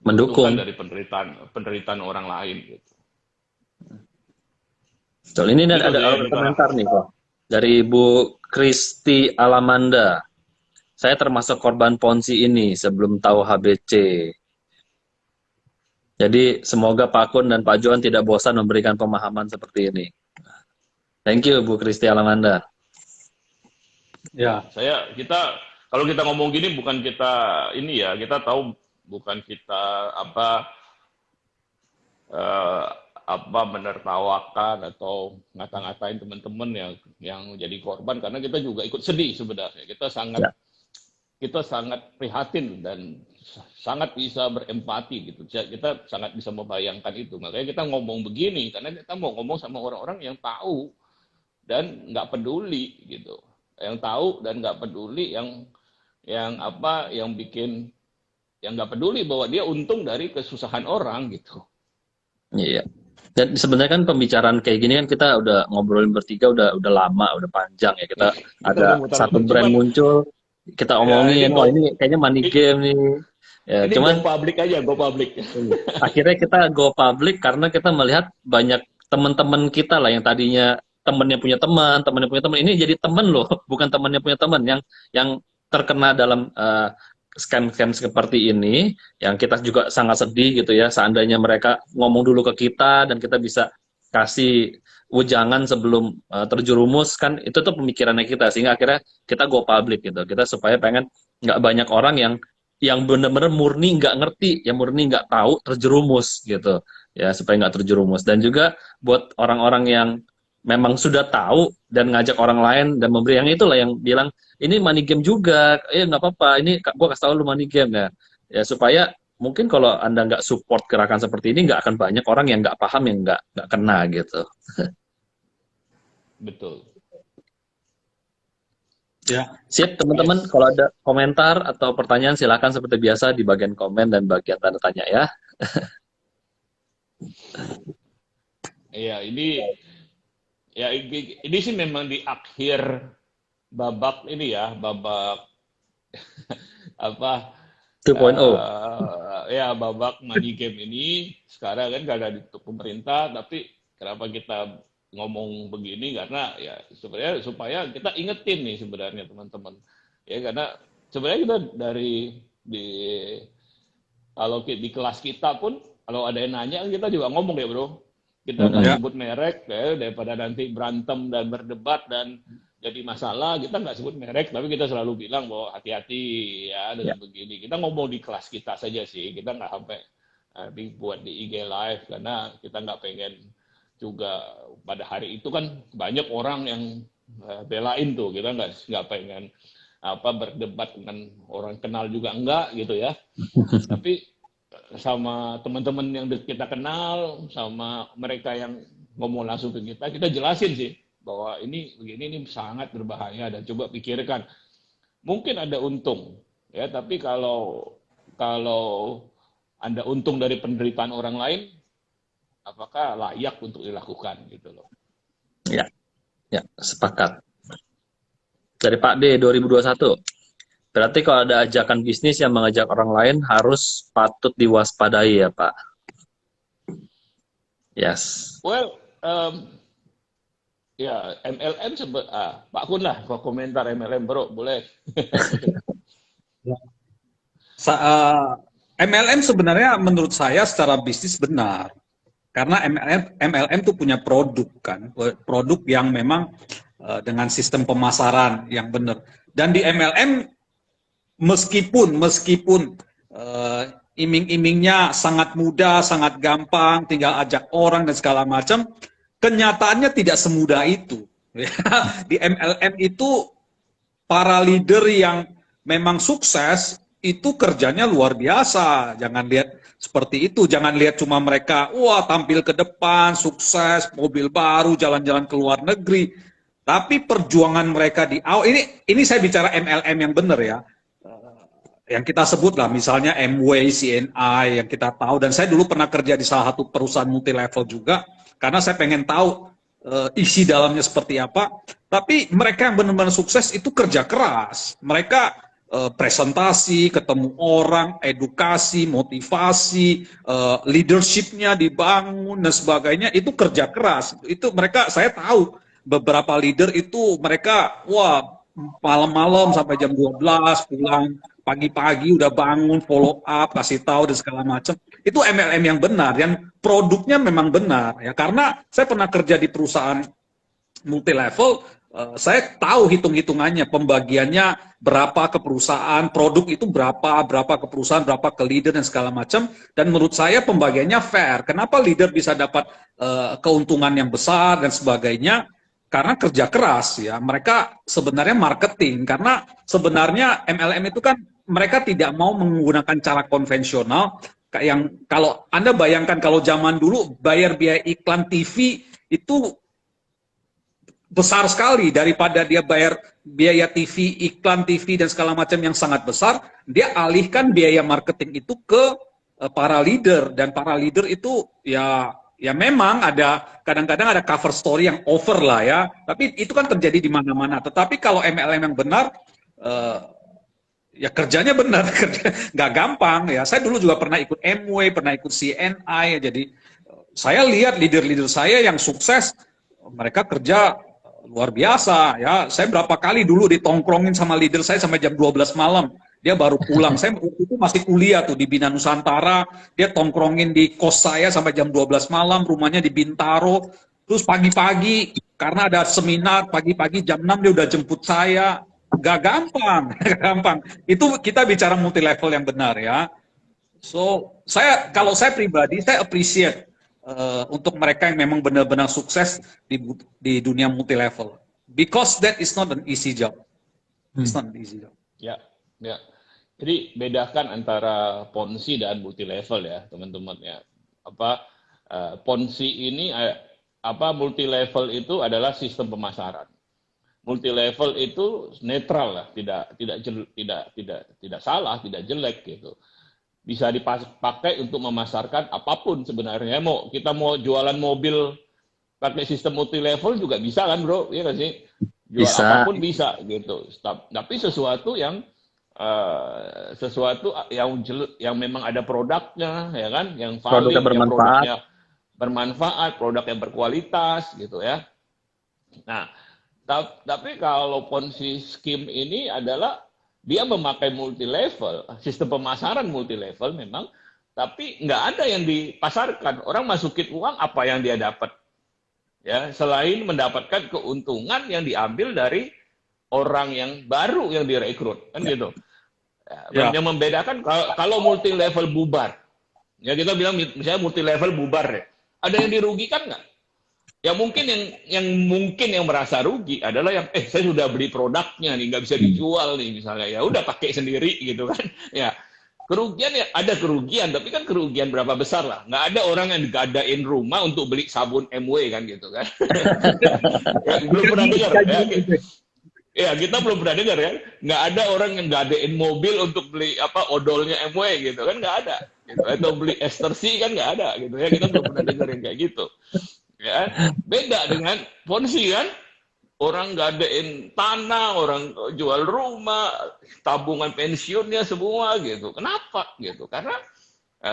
[SPEAKER 4] Mendukung.
[SPEAKER 3] menguntungkan dari penderitaan orang lain gitu.
[SPEAKER 4] Betul. Ini
[SPEAKER 3] Gitu
[SPEAKER 4] ada
[SPEAKER 3] sih yang kita
[SPEAKER 4] komentar nih kok dari Bu Kristi Alamanda. Saya termasuk korban Ponzi ini sebelum tahu HBC. Jadi semoga Pak Kun dan Pak Johan tidak bosan memberikan pemahaman seperti ini. Thank you Bu Kristi Alamanda.
[SPEAKER 2] Ya,
[SPEAKER 3] Kalau kita ngomong gini bukan kita ini ya, kita tahu bukan kita menertawakan atau ngata-ngatain teman-teman yang jadi korban, karena kita juga ikut sedih sebenarnya. Kita sangat prihatin dan sangat bisa berempati gitu. Kita sangat bisa membayangkan itu. Makanya kita ngomong begini karena kita mau ngomong sama orang-orang yang tahu dan nggak peduli gitu. Yang tahu dan nggak peduli, yang nggak peduli bahwa dia untung dari kesusahan orang gitu.
[SPEAKER 4] Iya. Dan sebenarnya kan pembicaraan kayak gini kan kita udah ngobrolin bertiga udah lama, udah panjang ya. Kita ada satu brand muncul, kita omongin,
[SPEAKER 3] ini
[SPEAKER 4] oh ini kayaknya money game nih. Ya,
[SPEAKER 3] ini
[SPEAKER 4] cuman
[SPEAKER 3] go public aja, go public.
[SPEAKER 4] akhirnya kita go public karena kita melihat banyak teman-teman kita lah yang tadinya temennya punya teman, ini jadi temen loh, bukan temannya punya teman yang terkena dalam scam-scam seperti ini, yang kita juga sangat sedih gitu ya, seandainya mereka ngomong dulu ke kita dan kita bisa kasih ujangan sebelum terjerumus, kan itu tuh pemikirannya kita, sehingga akhirnya kita go public gitu, kita supaya pengen nggak banyak orang yang benar-benar murni nggak ngerti, yang murni nggak tahu terjerumus gitu ya, supaya nggak terjerumus. Dan juga buat orang-orang yang memang sudah tahu dan ngajak orang lain dan memberi, yang itulah yang bilang ini money game juga, nggak apa-apa, ini gue kasih tahu lu money game ya supaya mungkin kalau Anda nggak support gerakan seperti ini, nggak akan banyak orang yang nggak paham, yang nggak kena gitu.
[SPEAKER 3] Betul.
[SPEAKER 2] ya.
[SPEAKER 4] Sip teman-teman, kalau ada komentar atau pertanyaan silakan seperti biasa di bagian komen dan bagian tanda tanya ya.
[SPEAKER 3] Iya, ini sih memang di akhir babak ini ya, babak apa
[SPEAKER 4] 2.0.
[SPEAKER 3] Ya babak money game ini sekarang kan gak ada di pemerintah, tapi kenapa kita ngomong begini, karena ya sebenarnya supaya kita ingetin nih sebenarnya teman-teman ya, karena sebenarnya kita kalau di kelas kita pun kalau ada yang nanya kita juga ngomong ya bro, kita nggak sebut merek ya, daripada nanti berantem dan berdebat dan jadi masalah, kita nggak sebut merek, tapi kita selalu bilang bahwa hati-hati ya dengan begini. Kita ngomong di kelas kita saja sih, kita nggak sampai buat di IG live, karena kita nggak pengen juga pada hari itu kan banyak orang yang belain tuh, kita nggak pengen berdebat dengan orang kenal juga enggak gitu ya. Tapi sama teman-teman yang kita kenal, sama mereka yang ngomong langsung ke kita jelasin sih bahwa ini begini, ini sangat berbahaya dan coba pikirkan. Mungkin ada untung ya, tapi kalau Anda untung dari penderitaan orang lain, apakah layak untuk dilakukan gitu loh.
[SPEAKER 4] Ya, sepakat. Dari Pak D 2021. Berarti kalau ada ajakan bisnis yang mengajak orang lain harus patut diwaspadai ya Pak. Yes.
[SPEAKER 3] Well, ya MLM Pak Kun lah komentar MLM bro, boleh.
[SPEAKER 2] MLM sebenarnya menurut saya secara bisnis benar. Karena MLM itu punya produk kan, produk yang memang dengan sistem pemasaran yang benar. Dan di MLM meskipun iming-imingnya sangat mudah, sangat gampang, tinggal ajak orang dan segala macam, kenyataannya tidak semudah itu. Di MLM itu para leader yang memang sukses itu kerjanya luar biasa. Jangan lihat seperti itu, jangan lihat cuma mereka tampil ke depan, sukses, mobil baru, jalan-jalan ke luar negeri. Tapi perjuangan mereka di awal, ini saya bicara MLM yang benar ya. Yang kita sebut lah misalnya Amway, CNI yang kita tahu, dan saya dulu pernah kerja di salah satu perusahaan multi level juga, karena saya pengen tahu isi dalamnya seperti apa. Tapi mereka yang benar-benar sukses itu kerja keras. Mereka presentasi, ketemu orang, edukasi, motivasi, leadershipnya dibangun dan sebagainya, itu kerja keras. Itu mereka, saya tahu beberapa leader itu mereka, wah, malam-malam sampai jam 12 pulang, pagi-pagi udah bangun, follow up, kasih tahu dan segala macam. Itu MLM yang benar, yang produknya memang benar ya. Karena saya pernah kerja di perusahaan multi level, saya tahu hitung-hitungannya, pembagiannya berapa ke perusahaan, produk itu berapa ke perusahaan, berapa ke leader dan segala macam. Dan menurut saya pembagiannya fair. Kenapa leader bisa dapat keuntungan yang besar dan sebagainya? Karena kerja keras ya. Mereka sebenarnya marketing, karena sebenarnya MLM itu kan mereka tidak mau menggunakan cara konvensional. Yang kalau Anda bayangkan kalau zaman dulu bayar biaya iklan TV itu besar sekali, daripada dia bayar biaya TV, iklan TV dan segala macam yang sangat besar, dia alihkan biaya marketing itu ke para leader. Dan para leader itu ya memang ada kadang-kadang ada cover story yang over lah ya, tapi itu kan terjadi di mana-mana. Tetapi kalau MLM yang benar, ya kerjanya benar, nggak gampang ya. Saya dulu juga pernah ikut MW, pernah ikut CNI, jadi saya lihat leader-leader saya yang sukses, mereka kerja luar biasa ya. Saya berapa kali dulu ditongkrongin sama leader saya sampai jam 12 malam. Dia baru pulang. Saya waktu itu masih kuliah tuh di Bina Nusantara. Dia tongkrongin di kos saya sampai jam 12 malam, rumahnya di Bintaro. Terus pagi-pagi karena ada seminar, pagi-pagi jam 6 dia udah jemput saya. Gak gampang, gak gampang. Itu kita bicara multi level yang benar ya. So, kalau saya pribadi, saya appreciate untuk mereka yang memang benar-benar sukses di dunia multi level. Because that is not an easy job. It's not an easy job.
[SPEAKER 3] Ya, ya. Jadi bedakan antara ponzi dan multi level ya, teman-teman ya. Ponzi ini multi level itu adalah sistem pemasaran. Multi level itu netral lah, tidak salah, tidak jelek gitu. Bisa dipakai untuk memasarkan apapun sebenarnya. Kita mau jualan mobil pakai sistem multi level juga bisa kan, bro? Iya nggak sih? Jual
[SPEAKER 4] Bisa.
[SPEAKER 3] apapun bisa gitu. Tapi sesuatu yang yang memang ada produknya, ya kan? Yang valid,
[SPEAKER 4] Produknya bermanfaat.
[SPEAKER 3] yang produknya bermanfaat, produk yang berkualitas gitu ya. Nah, tapi kalau Ponzi scheme ini adalah dia memakai multi level, sistem pemasaran multi level memang, tapi nggak ada yang dipasarkan. Orang masukin uang, apa yang dia dapat? Ya, selain mendapatkan keuntungan yang diambil dari orang yang baru yang direkrut, kan gitu. Ya. Yang membedakan kalau multi level bubar, ya kita bilang misalnya multi level bubar ya, ada yang dirugikan nggak? Ya mungkin yang merasa rugi adalah yang saya sudah beli produknya nih, nggak bisa dijual nih misalnya, ya udah pakai sendiri gitu kan. Ya kerugian ya ada kerugian, tapi kan kerugian berapa besar lah. Nggak ada orang yang digadain rumah untuk beli sabun MW kan gitu kan. Ya, belum pernah dengar ya, kita belum pernah dengar kan. Nggak ada orang yang gadain mobil untuk beli odolnya MW gitu kan, nggak ada gitu. Atau beli estersi kan nggak ada gitu ya, kita belum pernah dengar yang kayak gitu. Ya, beda dengan Ponzi kan, orang gadain tanah, orang jual rumah, tabungan pensiunnya semua gitu. Kenapa gitu? Karena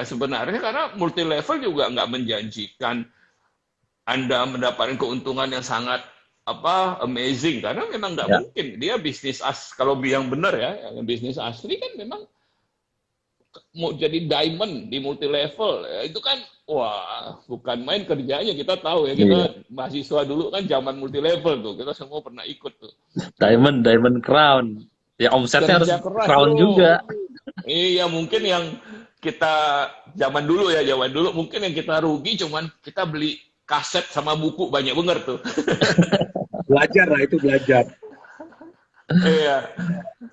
[SPEAKER 3] sebenarnya karena multi level juga nggak menjanjikan Anda mendapatkan keuntungan yang sangat amazing, karena memang nggak mungkin. Dia bisnis kalau yang benar ya, yang bisnis asli kan memang mau jadi diamond di multi level ya, itu kan wah bukan main kerjanya. Kita tahu ya, kita mahasiswa dulu kan zaman multi level tuh, kita semua pernah ikut tuh.
[SPEAKER 4] Diamond crown ya, omsetnya harus crown bro. Juga
[SPEAKER 3] iya, mungkin yang kita zaman dulu mungkin yang kita rugi cuman kita beli kaset sama buku banyak bener tuh.
[SPEAKER 2] Belajar lah, itu belajar.
[SPEAKER 3] Iya,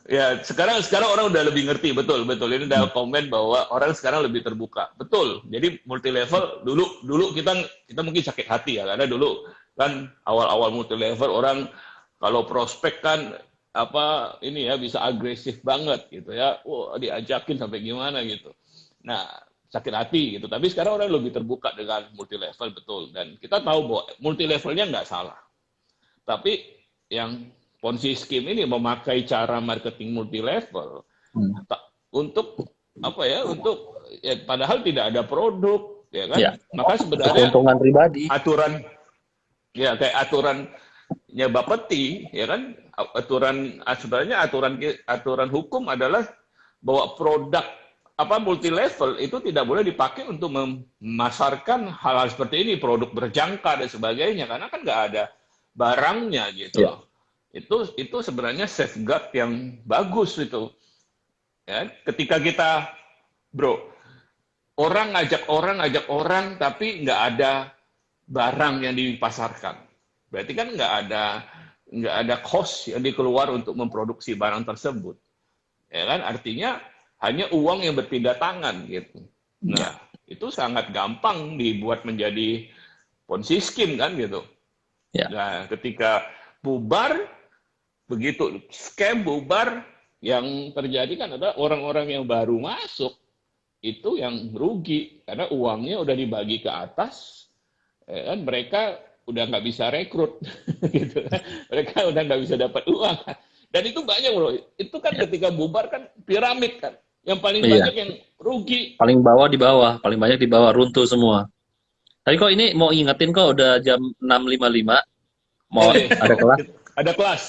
[SPEAKER 3] ya sekarang orang udah lebih ngerti, betul. Ini udah komen bahwa orang sekarang lebih terbuka, betul. Jadi multi level dulu kita mungkin sakit hati ya, karena dulu kan awal-awal multi level orang kalau prospek kan bisa agresif banget gitu ya, diajakin sampai gimana gitu. Nah sakit hati gitu. Tapi sekarang orang lebih terbuka dengan multi level, betul. Dan kita tahu bahwa multi levelnya nggak salah. Tapi yang Ponzi scheme ini memakai cara marketing multi level untuk apa ya? Untuk ya, padahal tidak ada produk, ya kan?
[SPEAKER 4] Ya.
[SPEAKER 3] Maka sebenarnya
[SPEAKER 4] Keuntungan pribadi.
[SPEAKER 3] aturan ya kayak aturannya Bapeti, ya kan? Sebenarnya aturan hukum adalah bahwa produk apa multi level itu tidak boleh dipakai untuk memasarkan hal-hal seperti ini, produk berjangka dan sebagainya, karena kan nggak ada barangnya gitu.
[SPEAKER 4] Ya.
[SPEAKER 3] Itu sebenarnya safeguard yang bagus itu. Ya, ketika kita, bro, orang ngajak orang, tapi nggak ada barang yang dipasarkan. Berarti kan nggak ada cost yang dikeluar untuk memproduksi barang tersebut. Ya kan, artinya hanya uang yang berpindah tangan gitu. Nah, itu sangat gampang dibuat menjadi Ponzi scheme kan gitu.
[SPEAKER 4] Ya.
[SPEAKER 3] Nah, ketika bubar, begitu scam bubar, yang terjadi kan adalah orang-orang yang baru masuk itu yang rugi karena uangnya udah dibagi ke atas, ya kan mereka udah nggak bisa rekrut, gitu. Mereka udah nggak bisa dapat uang. Dan itu banyak bro. Itu kan ketika bubar kan piramid kan, yang paling banyak yang rugi.
[SPEAKER 4] Paling bawah di bawah, paling banyak di bawah, runtuh semua. Tapi kok ini mau ingetin kok udah jam 6.55, mau ada kelas.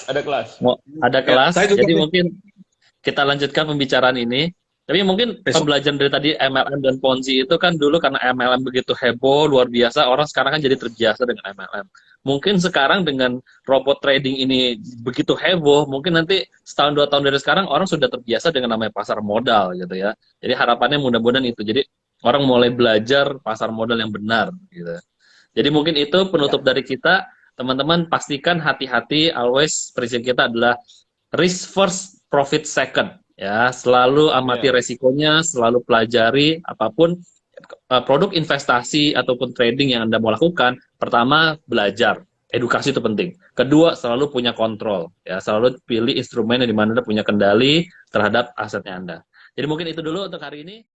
[SPEAKER 3] Ada kelas.
[SPEAKER 4] Mau ada kelas,
[SPEAKER 2] saya juga
[SPEAKER 4] jadi mungkin kita lanjutkan pembicaraan ini. Tapi mungkin pembelajaran dari tadi MLM dan Ponzi itu kan dulu karena MLM begitu heboh, luar biasa, orang sekarang kan jadi terbiasa dengan MLM. Mungkin sekarang dengan robot trading ini begitu heboh, mungkin nanti setahun 2 tahun dari sekarang orang sudah terbiasa dengan namanya pasar modal gitu ya. Jadi harapannya mudah-mudahan itu. Jadi orang mulai belajar pasar modal yang benar gitu. Jadi mungkin itu penutup dari kita. Teman-teman pastikan hati-hati, always prinsip kita adalah risk first, profit second. Ya, selalu amati resikonya, selalu pelajari apapun produk investasi ataupun trading yang Anda mau lakukan. Pertama, belajar. Edukasi itu penting. Kedua, selalu punya kontrol. Ya, selalu pilih instrumen yang dimana Anda punya kendali terhadap asetnya Anda. Jadi mungkin itu dulu untuk hari ini.